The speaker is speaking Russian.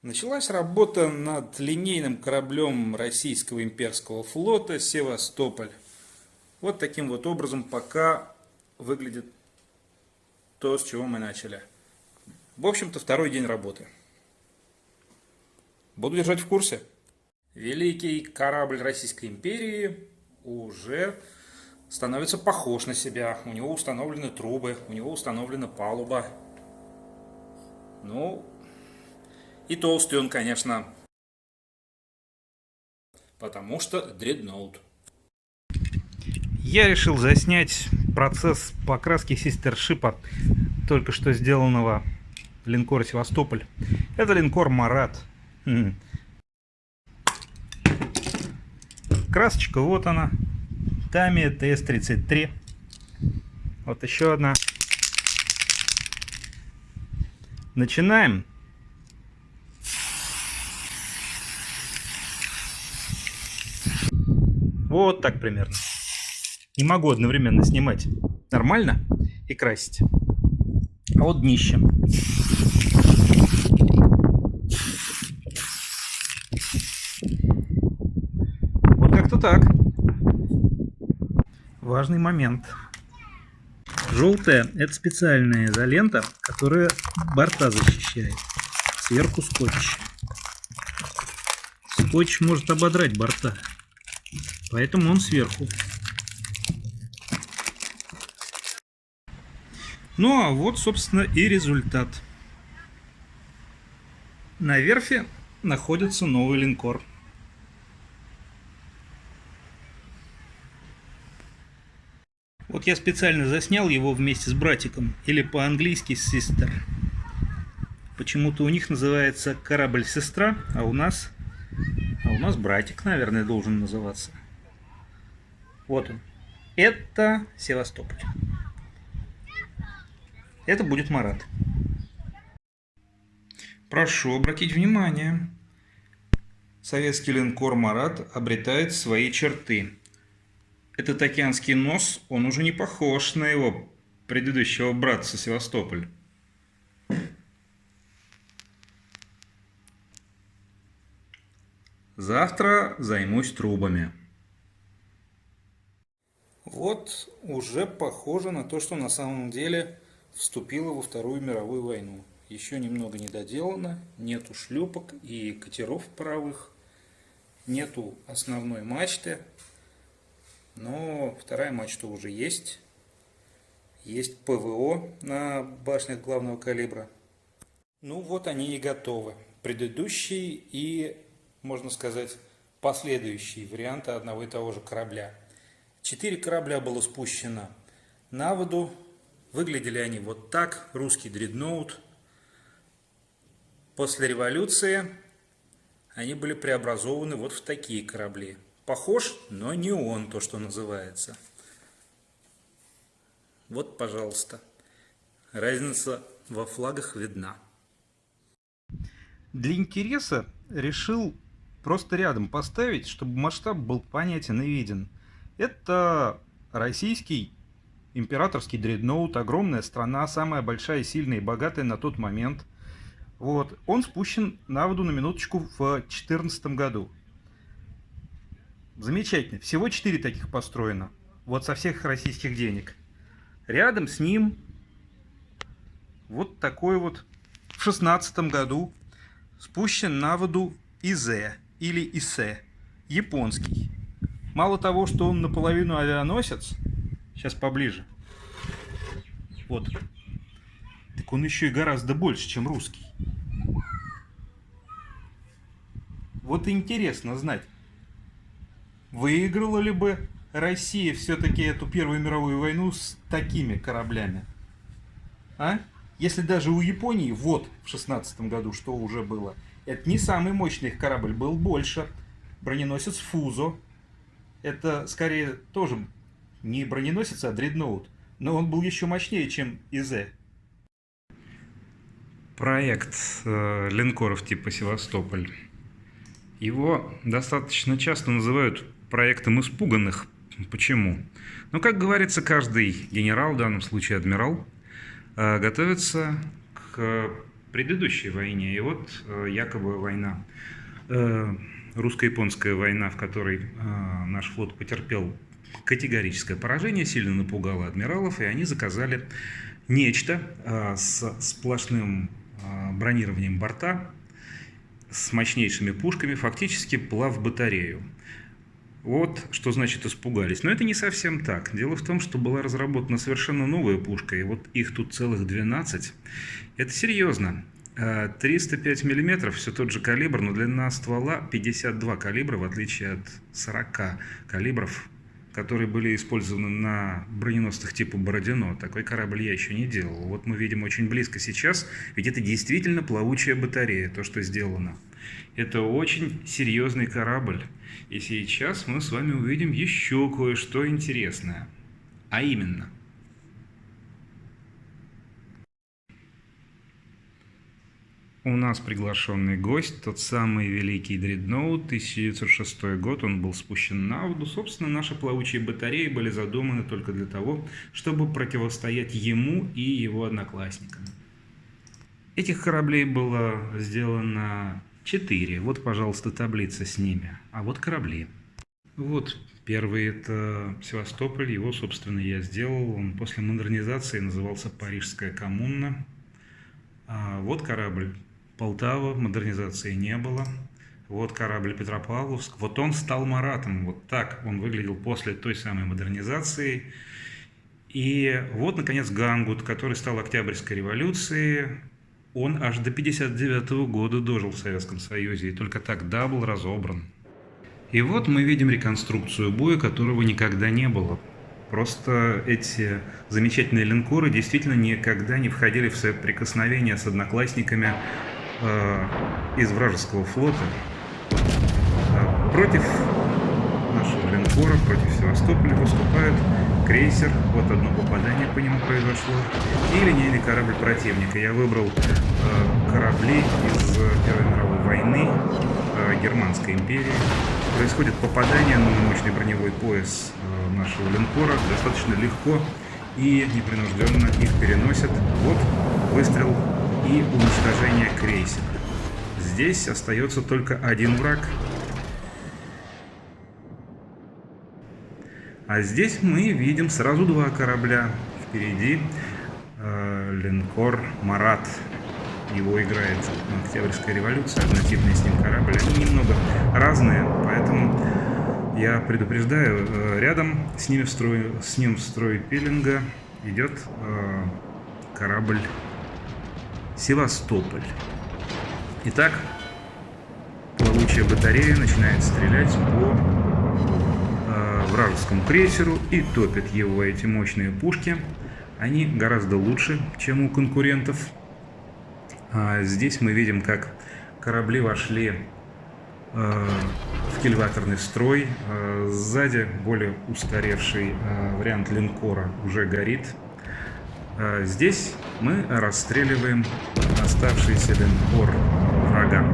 Началась работа над линейным кораблем российского имперского флота «Севастополь». Вот таким вот образом пока выглядит то, с чего мы начали. В общем-то, второй день работы. Буду держать в курсе. Великий корабль Российской империи уже становится похож на себя. У него установлены трубы, у него установлена палуба. Ну, и толстый он, конечно, потому что дредноут. Я решил заснять процесс покраски систершипа, только что сделанного линкора «Севастополь». Это линкор «Марат». Красочка, вот она. Тамия ТС-33. Вот еще одна. Начинаем. Вот так примерно. Не могу одновременно снимать нормально и красить. А вот днище. Вот как-то так. Важный момент. Желтая – это специальная изолента, которая борта защищает. Сверху скотч. Скотч может ободрать борта, поэтому он сверху. Ну а вот, собственно, и результат. На верфи находится новый линкор. Вот я специально заснял его вместе с братиком, или по-английски sister. Почему-то у них называется корабль-сестра, а у нас братик, наверное, должен называться. Вот он. Это Севастополь. Это будет Марат. Прошу обратить внимание. Советский линкор «Марат» обретает свои черты. Этот океанский нос, он уже не похож на его предыдущего братца «Севастополь». Завтра займусь трубами. Вот уже похоже на то, что на самом деле вступило во Вторую мировую войну. Еще немного недоделано, нету шлюпок и катеров паровых, нету основной мачты, но вторая мачта уже есть. Есть ПВО на башнях главного калибра. Ну вот они и готовы. Предыдущий и, можно сказать, последующие варианты одного и того же корабля. 4 корабля было спущено на воду. Выглядели они вот так. Русский дредноут. После революции они были преобразованы вот в такие корабли. Похож, но не он, то, что называется. Вот, пожалуйста. Разница во флагах видна. Для интереса решил просто рядом поставить, чтобы масштаб был понятен и виден. Это российский императорский дредноут, огромная страна, самая большая, сильная и богатая на тот момент. Вот. Он спущен на воду, на минуточку, в 2014 году. Замечательно. Всего 4 таких построено. Вот со всех российских денег. Рядом с ним вот такой вот в 2016 году спущен на воду Изе или Исе, японский. Мало того, что он наполовину авианосец, сейчас поближе, вот, так он еще и гораздо больше, чем русский. Вот и интересно знать, выиграла ли бы Россия все-таки эту Первую мировую войну с такими кораблями? А? Если даже у Японии, вот в 2016 году, что уже было, это не самый мощный их корабль, был больше. Броненосец Фузо. Это скорее тоже не броненосец, а дредноут. Но он был еще мощнее, чем Изе. Проект линкоров типа «Севастополь». Его достаточно часто называют проектом испуганных. Почему? Ну, как говорится, каждый генерал, в данном случае адмирал, готовится к предыдущей войне. И вот якобы война, русско-японская война, в которой наш флот потерпел категорическое поражение, сильно напугало адмиралов, и они заказали нечто с сплошным бронированием борта, с мощнейшими пушками, фактически плавбатарею. Вот что значит испугались. Но это не совсем так. Дело в том, что была разработана совершенно новая пушка, и вот их тут целых 12. Это серьезно. 305 мм, все тот же калибр, но длина ствола 52 калибра, в отличие от 40 калибров, которые были использованы на броненосцах типа Бородино. Такой корабль я еще не делал. Вот мы видим очень близко сейчас, ведь это действительно плавучая батарея, то, что сделано. Это очень серьезный корабль. И сейчас мы с вами увидим еще кое-что интересное. А именно... У нас приглашенный гость, тот самый великий дредноут, 1906 год, он был спущен на воду. Собственно, наши плавучие батареи были задуманы только для того, чтобы противостоять ему и его одноклассникам. Этих кораблей было сделано 4. Вот, пожалуйста, таблица с ними. А вот корабли. Вот первый — это Севастополь, его, собственно, я сделал. Он после модернизации назывался Парижская коммуна. А вот корабль Полтава, модернизации не было. Вот корабль Петропавловск. Вот он стал Маратом. Вот так он выглядел после той самой модернизации. И вот, наконец, Гангут, который стал Октябрьской революцией. Он аж до 1959 года дожил в Советском Союзе, и только тогда был разобран. И вот мы видим реконструкцию боя, которого никогда не было. Просто эти замечательные линкоры действительно никогда не входили в соприкосновение с одноклассниками из вражеского флота. Против нашего линкора, против Севастополя выступают крейсер, вот одно попадание по нему произошло, и линейный корабль противника. Я выбрал корабли из Первой мировой войны Германской империи. Происходит попадание на мощный броневой пояс нашего линкора, достаточно легко и непринужденно их переносят. Вот выстрел и уничтожение крейсера. Здесь остается только один враг. А здесь мы видим сразу два корабля. Впереди линкор «Марат». Его играет Октябрьская революция, однотипный с ним корабль. Они немного разные, поэтому я предупреждаю, рядом с ним в строй пилинга идет корабль «Севастополь». Итак, плавучая батарея начинает стрелять по вражескому крейсеру и топит его. Эти мощные пушки, они гораздо лучше, чем у конкурентов. Здесь мы видим, как корабли вошли в кильваторный строй. Сзади более устаревший вариант линкора уже горит. Здесь мы расстреливаем оставшийся линкор врага.